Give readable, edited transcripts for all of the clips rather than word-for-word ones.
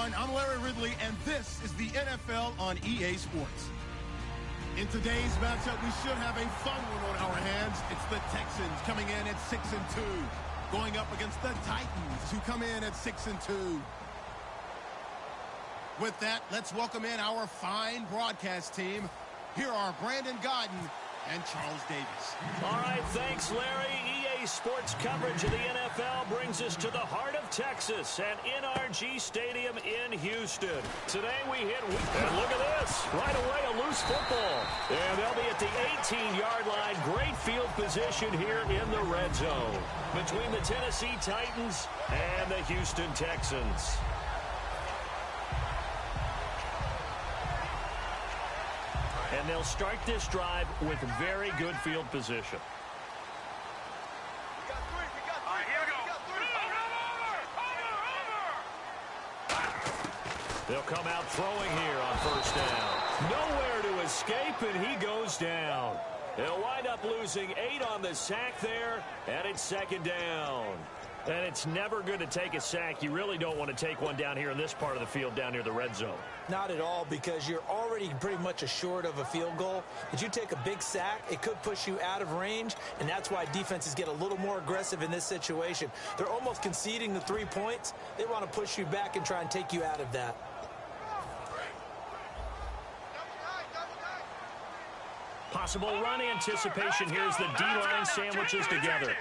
everyone. I'm Larry Ridley, and this is the NFL on EA Sports. In today's matchup, we should have a fun one on our hands. It's the Texans coming in at 6-2, going up against the Titans, who come in at 6-2. With that, let's welcome in our fine broadcast team. Here are Brandon Godden and Charles Davis. All right, thanks, Larry. EA Sports coverage of the NFL brings us to the heart of Texas at NRG Stadium in Houston. Today we hit week. And look at this. Right away, a loose football. And they'll be at the 18-yard line. Great field position here in the red zone between the Tennessee Titans and the Houston Texans. And they'll start this drive with very good field position. They'll come out throwing here on first down. Nowhere to escape, and he goes down. They'll wind up losing 8 on the sack there, and it's second down. And it's never good to take a sack. You really don't want to take one down here in this part of the field down near the red zone. Not at all, because you're already pretty much assured of a field goal. If you take a big sack, it could push you out of range, and that's why defenses get a little more aggressive in this situation. They're almost conceding the 3 points. They want to push you back and try and take you out of that. Possible run anticipation. Here's the D-line sandwiches together.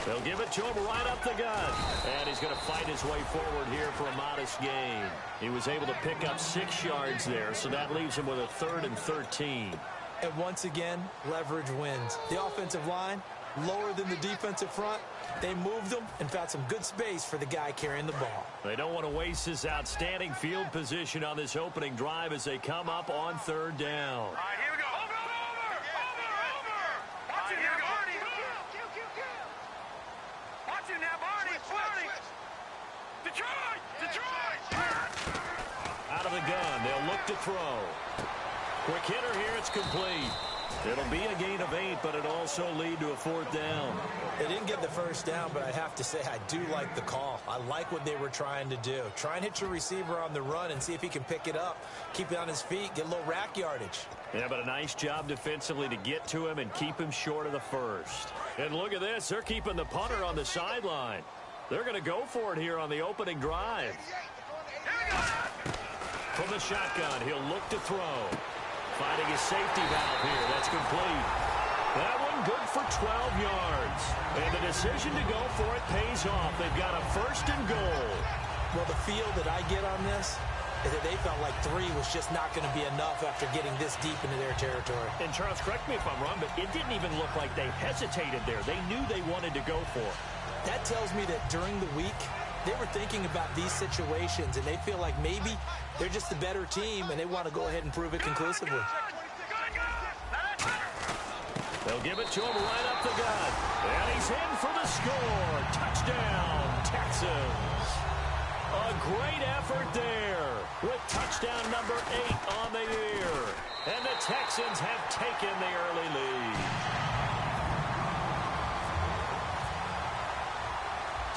They'll give it to him right up the gut. And he's going to fight his way forward here for a modest gain. He was able to pick up 6 yards there, so that leaves him with a 3rd and 13. And once again, leverage wins. The offensive line, lower than the defensive front. They moved them and found some good space for the guy carrying the ball. They don't want to waste this outstanding field position on this opening drive as they come up on 3rd down. All right, here we go. Over. Watch it now, Barney. Watch it now, Barney. Detroit. Out of the gun. They'll look to throw. Quick hitter here. It's complete. It'll be a gain of 8, but it'll also lead to a 4th down. They didn't get the first down, but I have to say I do like the call. I like what they were trying to do. Try and hit your receiver on the run and see if he can pick it up. Keep it on his feet, get a little rack yardage. Yeah, but a nice job defensively to get to him and keep him short of the first. And look at this. They're keeping the punter on the sideline. They're going to go for it here on the opening drive. From the shotgun, he'll look to throw. Finding his safety valve here. That's complete. That one good for 12 yards. And the decision to go for it pays off. They've got a 1st and goal. Well, the feel that I get on this is that they felt like 3 was just not going to be enough after getting this deep into their territory. And Charles, correct me if I'm wrong, but it didn't even look like they hesitated there. They knew they wanted to go for it. That tells me that during the week, they were thinking about these situations, and they feel like maybe they're just the better team, and they want to go ahead and prove it conclusively. They'll give it to him right up the gut. And he's in for the score. Touchdown, Texans. A great effort there with touchdown number 8 on the year. And the Texans have taken the early lead.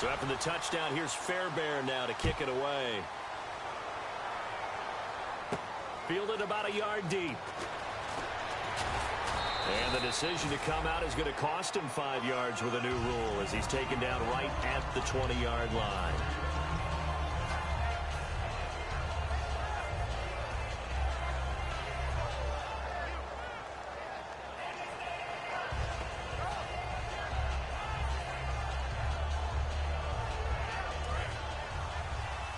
So after the touchdown, here's Fairbairn now to kick it away. Fielded about a yard deep. And the decision to come out is going to cost him 5 yards with a new rule as he's taken down right at the 20-yard line.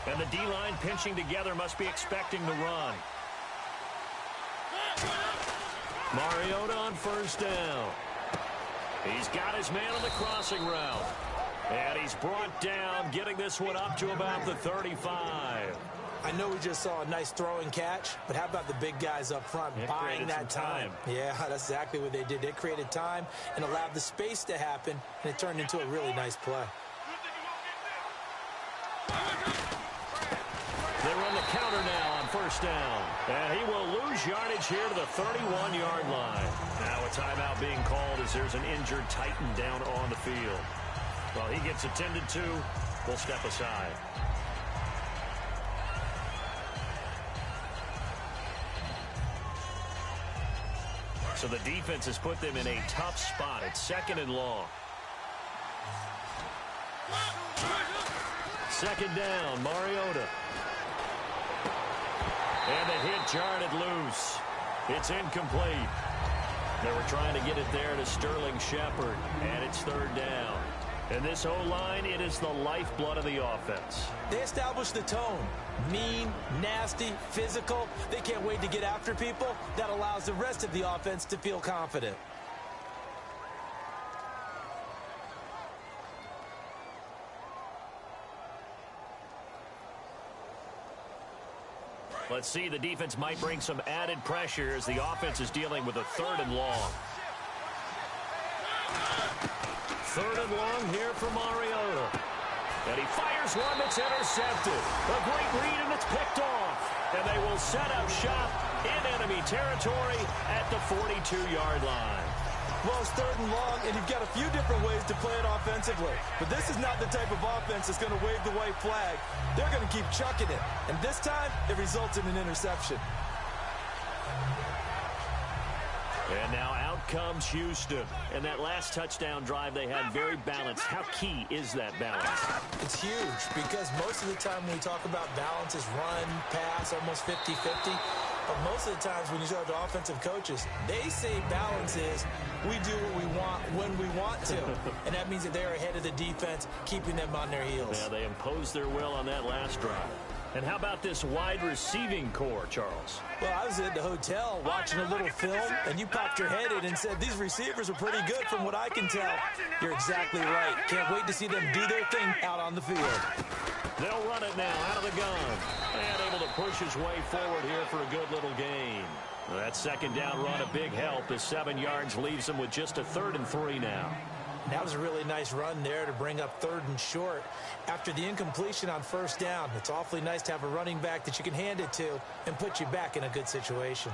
And the D-line pinching together must be expecting the run. Mariota on first down. He's got his man on the crossing route. And he's brought down, getting this one up to about the 35. I know we just saw a nice throwing catch, but how about the big guys up front buying that time? Yeah, that's exactly what they did. They created time and allowed the space to happen, and it turned into a really nice play. They run the counter now on first down. And he will lose yardage here to the 31-yard line. Now a timeout being called as there's an injured Titan down on the field. Well, he gets attended to. We'll step aside. So the defense has put them in a tough spot. It's 2nd and long. 2nd down, Mariota. And the hit jarred it loose. It's incomplete. They were trying to get it there to Sterling Shepard, and it's 3rd down. And this O-line, it is the lifeblood of the offense. They established the tone. Mean, nasty, physical. They can't wait to get after people. That allows the rest of the offense to feel confident. Let's see, the defense might bring some added pressure as the offense is dealing with a 3rd and long. 3rd and long here for Mariota. And he fires one that's intercepted. A great read, and it's picked off. And they will set up shop in enemy territory at the 42-yard line. Well, it's 3rd and long, and you've got a few different ways to play it offensively. But this is not the type of offense that's going to wave the white flag. They're going to keep chucking it. And this time, it results in an interception. And now out comes Houston. And that last touchdown drive they had very balanced. How key is that balance? It's huge because most of the time when we talk about balance is run, pass, almost 50-50. But most of the times when you talk to offensive coaches, they say balance is we do what we want when we want to. And that means that they're ahead of the defense, keeping them on their heels. Yeah, they imposed their will on that last drive. And how about this wide receiving core, Charles? Well, I was at the hotel watching a little film, and you popped your head in and said, these receivers are pretty good from what I can tell. You're exactly right. Can't wait to see them do their thing out on the field. They'll run it now out of the gun. And able to push his way forward here for a good little gain. That 2nd down run, a big help as 7 yards leaves him with just a 3rd and 3 now. That was a really nice run there to bring up 3rd and short. After the incompletion on 1st down, it's awfully nice to have a running back that you can hand it to and put you back in a good situation.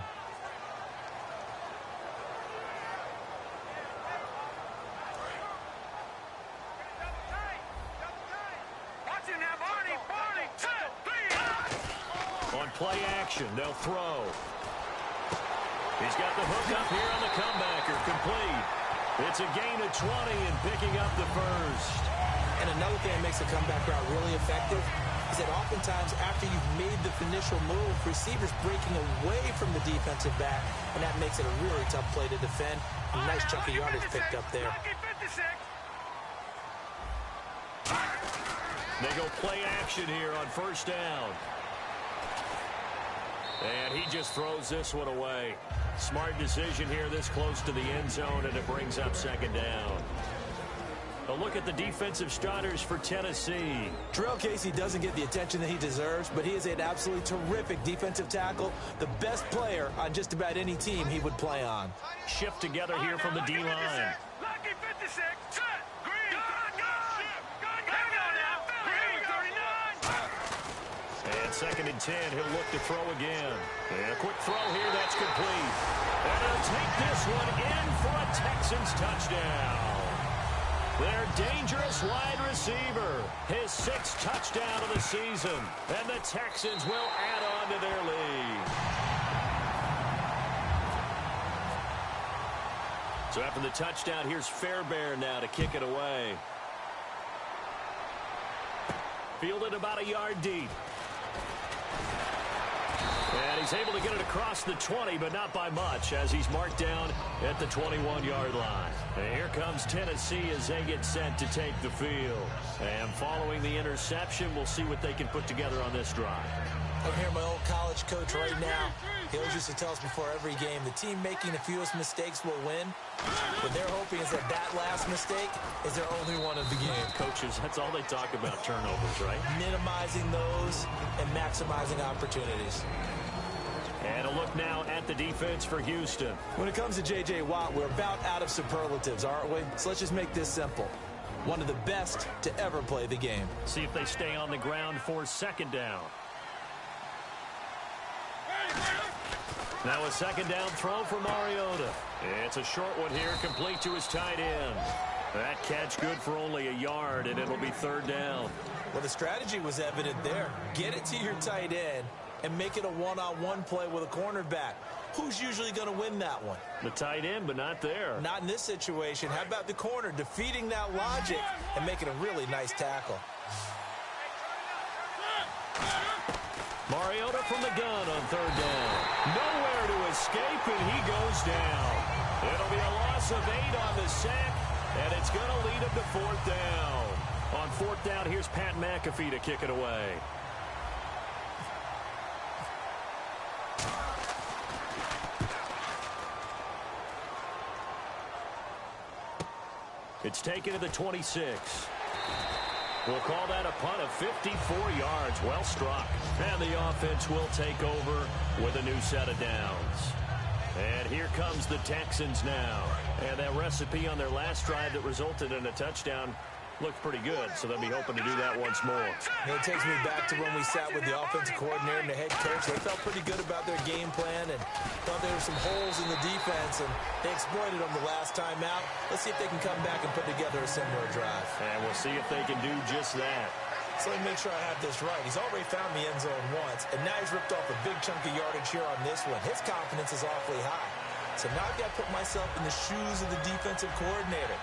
On play action, they'll throw. He's got the hook up here on the comebacker, complete. It's a gain of 20 and picking up the 1st. And another thing that makes the comeback route really effective is that oftentimes after you've made the initial move, receivers breaking away from the defensive back, and that makes it a really tough play to defend. A nice chunk of yardage picked up there. They go play action here on 1st down. And he just throws this one away. Smart decision here this close to the end zone, and it brings up 2nd down. A look at the defensive starters for Tennessee. Terrell Casey doesn't get the attention that he deserves, but he is an absolutely terrific defensive tackle, the best player on just about any team he would play on. Shift together here from the D-line. And 2nd and 10, he'll look to throw again. And a quick throw here, that's complete. And he'll take this one in for a Texans touchdown. Their dangerous wide receiver, his 6th touchdown of the season. And the Texans will add on to their lead. So after the touchdown, here's Fairbairn now to kick it away. Fielded about a yard deep. And he's able to get it across the 20, but not by much, as he's marked down at the 21-yard line. And here comes Tennessee as they get set to take the field. And following the interception, we'll see what they can put together on this drive. I'm here, my old college coach right now. He always used to tell us before every game, the team making the fewest mistakes will win. What they're hoping is that that last mistake is their only one of the game. Coaches, that's all they talk about, turnovers, right? Minimizing those and maximizing opportunities. And a look now at the defense for Houston. When it comes to J.J. Watt, we're about out of superlatives, aren't we? So let's just make this simple. One of the best to ever play the game. See if they stay on the ground for 2nd down. Now a 2nd down throw for Mariota. It's a short one here, complete to his tight end. That catch good for only a yard, and it'll be third down. Well, the strategy was evident there. Get it to your tight end and make it a one-on-one play with a cornerback. Who's usually going to win that one? The tight end, but not there. Not in this situation. How about the corner defeating that logic and making a really nice tackle? Mariota from the gun on third down. Nowhere to escape, and he goes down. It'll be a loss of 8 on the sack, and it's going to lead him to fourth down. On fourth down, here's Pat McAfee to kick it away. It's taken to the 26. We'll call that a punt of 54 yards. Well struck. And the offense will take over with a new set of downs. And here comes the Texans now. And that recipe on their last drive that resulted in a touchdown looked pretty good, so they'll be hoping to do that once more. It takes me back to when we sat with the offensive coordinator and the head coach. They felt pretty good about their game plan and thought there were some holes in the defense, and they exploited them the last time out. Let's see if they can come back and put together a similar drive. And we'll see if they can do just that. So let me make sure I have this right. He's already found the end zone once, and now he's ripped off a big chunk of yardage here on this one. His confidence is awfully high. So now I've got to put myself in the shoes of the defensive coordinator.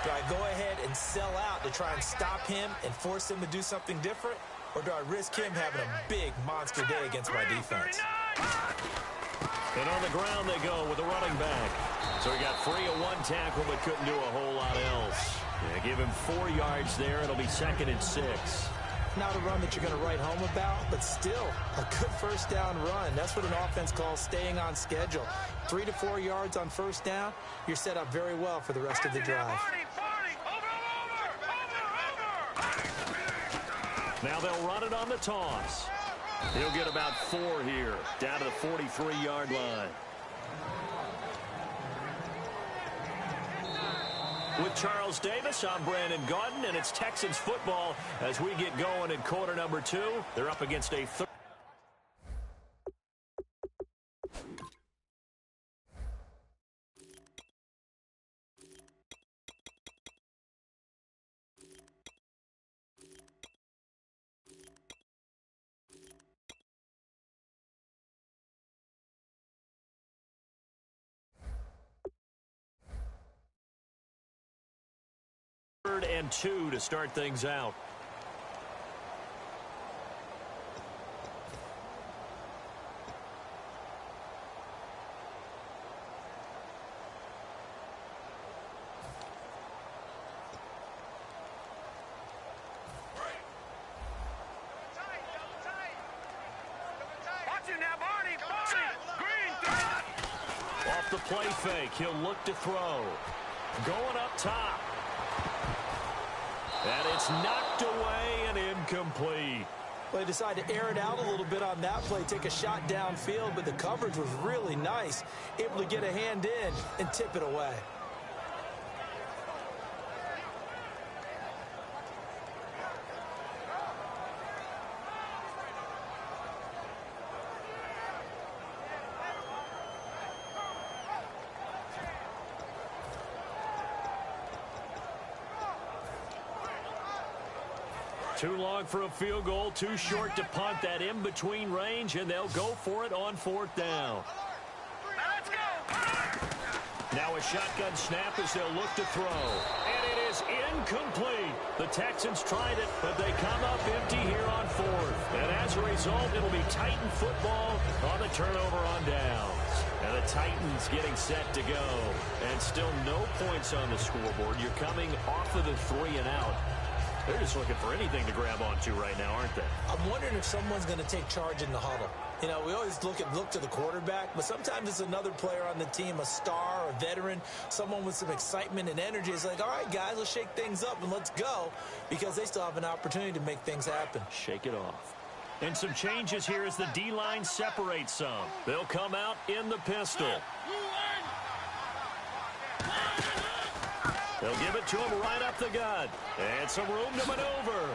Do I go ahead and sell out to try and stop him and force him to do something different? Or do I risk him having a big monster day against my defense? And on the ground they go with a running back. So he got free of one tackle but couldn't do a whole lot else. Yeah, give him 4 yards there. It'll be 2nd and 6. Not a run that you're going to write home about, but still a good first down run. That's what an offense calls staying on schedule. 3 to 4 yards on first down, you're set up very well for the rest of the drive. Now they'll run it on the toss. He'll get about 4 here, down to the 43-yard line. With Charles Davis, I'm Brandon Gaudin, and it's Texans football as we get going in quarter number 2. They're up against a third. And 2 to start things out. Off the play fake, he'll look to throw. Going up top. And it's knocked away and incomplete. Well, they decided to air it out a little bit on that play, take a shot downfield, but the coverage was really nice. Able to get a hand in and tip it away. Too long for a field goal, too short to punt. That in-between range, and they'll go for it on 4th down. Let's go. Now a shotgun snap as they'll look to throw. And it is incomplete. The Texans tried it, but they come up empty here on 4th. And as a result, it'll be Titan football on the turnover on downs. And the Titans getting set to go. And still no points on the scoreboard. You're coming off of the 3 and out. They're just looking for anything to grab onto right now, aren't they? I'm wondering if someone's going to take charge in the huddle. You know, we always look to the quarterback, but sometimes it's another player on the team, a star, a veteran, someone with some excitement and energy. It's like, all right, guys, let's shake things up and let's go, because they still have an opportunity to make things happen. Shake it off. And some changes here as the D-line separates some. They'll come out in the pistol. They'll give it to him right up the gut. And some room to maneuver.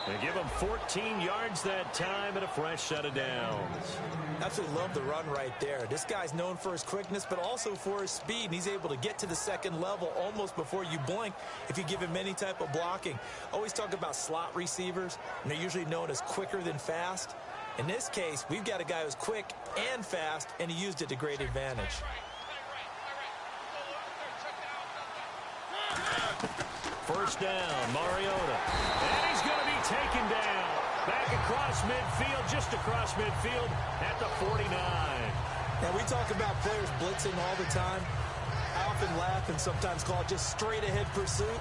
They give him 14 yards that time and a fresh set of downs. Absolutely love the run right there. This guy's known for his quickness, but also for his speed. And he's able to get to the second level almost before you blink if you give him any type of blocking. Always talk about slot receivers, and they're usually known as quicker than fast. In this case, we've got a guy who's quick and fast, and he used it to great advantage. First down, Mariota. And he's going to be taken down. Back across midfield, just across midfield at the 49. Now, we talk about players blitzing all the time. I often laugh and sometimes call it just straight-ahead pursuit.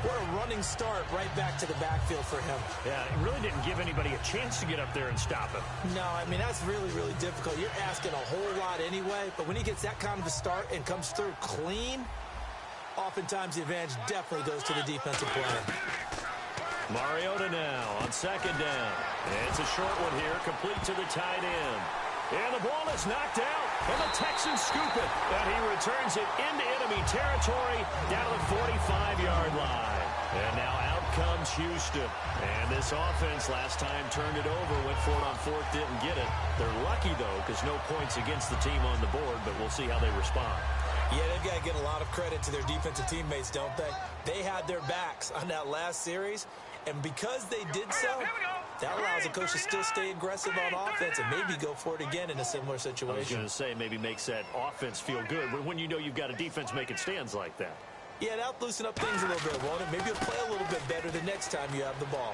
What a running start right back to the backfield for him. Yeah, it really didn't give anybody a chance to get up there and stop him. No, I mean, that's really, really difficult. You're asking a whole lot anyway, but when he gets that kind of a start and comes through clean, oftentimes the advantage definitely goes to the defensive player. Mariota now on second down. It's a short one here, complete to the tight end. And the ball is knocked out, and the Texans scoop it. And he returns it into enemy territory down to the 45-yard line. And now out comes Houston. And this offense last time turned it over, went for it on fourth, didn't get it. They're lucky, though, because no points against the team on the board, but we'll see how they respond. Yeah, they've got to get a lot of credit to their defensive teammates, don't they? They had their backs on that last series, and because they did so, that allows the coach to still stay aggressive on offense and maybe go for it again in a similar situation. I was going to say maybe makes that offense feel good when you know you've got a defense making stands like that. Yeah, that'll loosen up things a little bit, won't it? Maybe you'll play a little bit better the next time you have the ball.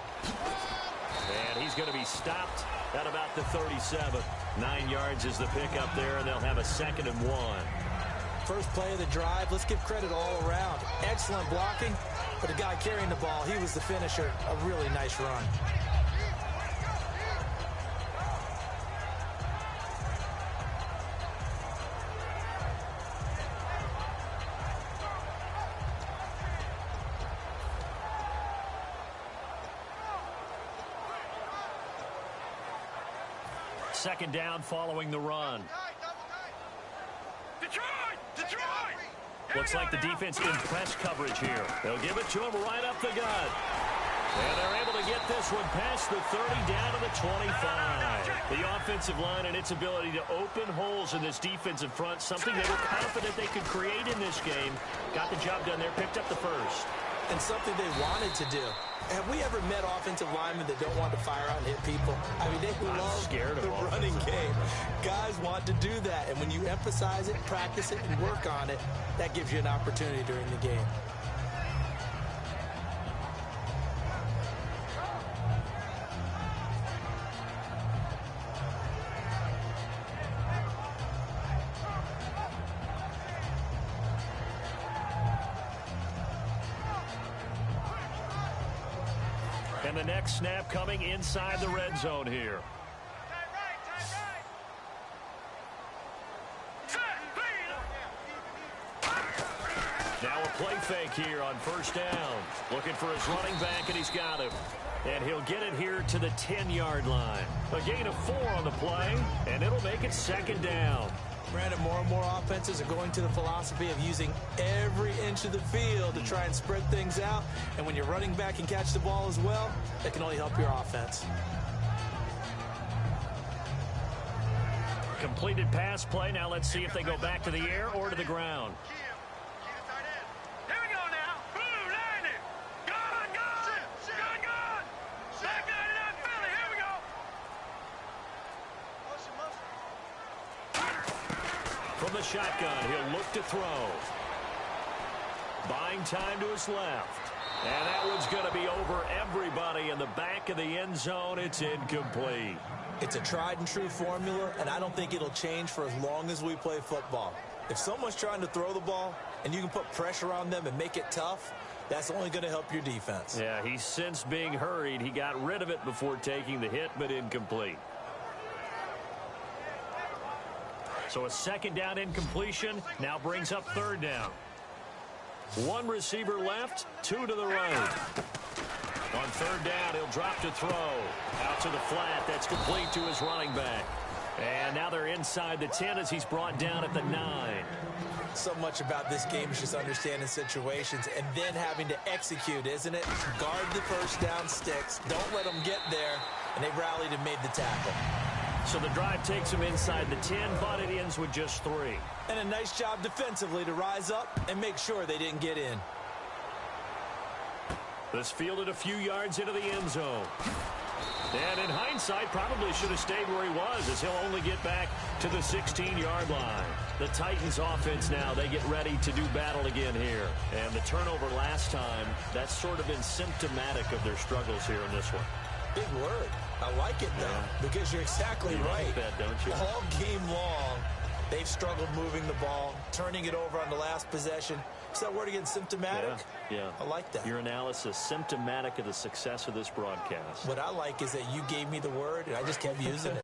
And he's going to be stopped at about the 37. 9 yards is the pickup there, and they'll have a 2nd and 1. First play of the drive, let's give credit all around. Excellent blocking, but the guy carrying the ball, he was the finisher. A really nice run. Second down following the run. Looks like the defense in press coverage here. They'll give it to him right up the gut. And they're able to get this one past the 30 down to the 25. The offensive line and its ability to open holes in this defensive front, something they were confident they could create in this game. Got the job done there, picked up the first. And something they wanted to do. Have we ever met offensive linemen that don't want to fire out and hit people? I mean, they love the running game. Guys want to do that. And when you emphasize it, practice it, and work on it, that gives you an opportunity during the game. And the next snap coming inside the red zone here. Now a play fake here on first down. Looking for his running back, and he's got him. And he'll get it here to the 10-yard line. A gain of 4 on the play, and it'll make it 2nd down. Brandon, more and more offenses are going to the philosophy of using every inch of the field to try and spread things out. And when your running back can catch the ball as well, that can only help your offense. Completed pass play. Now let's see if they go back to the air or to the ground. From the shotgun, he'll look to throw. Buying time to his left. And that one's going to be over everybody in the back of the end zone. It's incomplete. It's a tried and true formula, and I don't think it'll change for as long as we play football. If someone's trying to throw the ball and you can put pressure on them and make it tough, that's only going to help your defense. Yeah, he's since being hurried. He got rid of it before taking the hit, but incomplete. So a 2nd down incompletion now brings up 3rd down. 1 receiver left, 2 to the right. On 3rd down, he'll drop to throw. Out to the flat, that's complete to his running back. And now they're inside the 10 as he's brought down at the 9. So much about this game is just understanding situations and then having to execute, isn't it? Guard the first down sticks. Don't let them get there. And they rallied and made the tackle. So the drive takes them inside the 10, but it ends with just 3. And a nice job defensively to rise up and make sure they didn't get in. This fielded a few yards into the end zone. And in hindsight, probably should have stayed where he was, as he'll only get back to the 16-yard line. The Titans offense now, they get ready to do battle again here. And the turnover last time, that's sort of been symptomatic of their struggles here in this one. Big word. I like it, though, because you're exactly right. Like that, don't you? All game long, they've struggled moving the ball, turning it over on the last possession. Is that word again, symptomatic? Yeah. I like that. Your analysis, symptomatic of the success of this broadcast. What I like is that you gave me the word, and I just kept using it.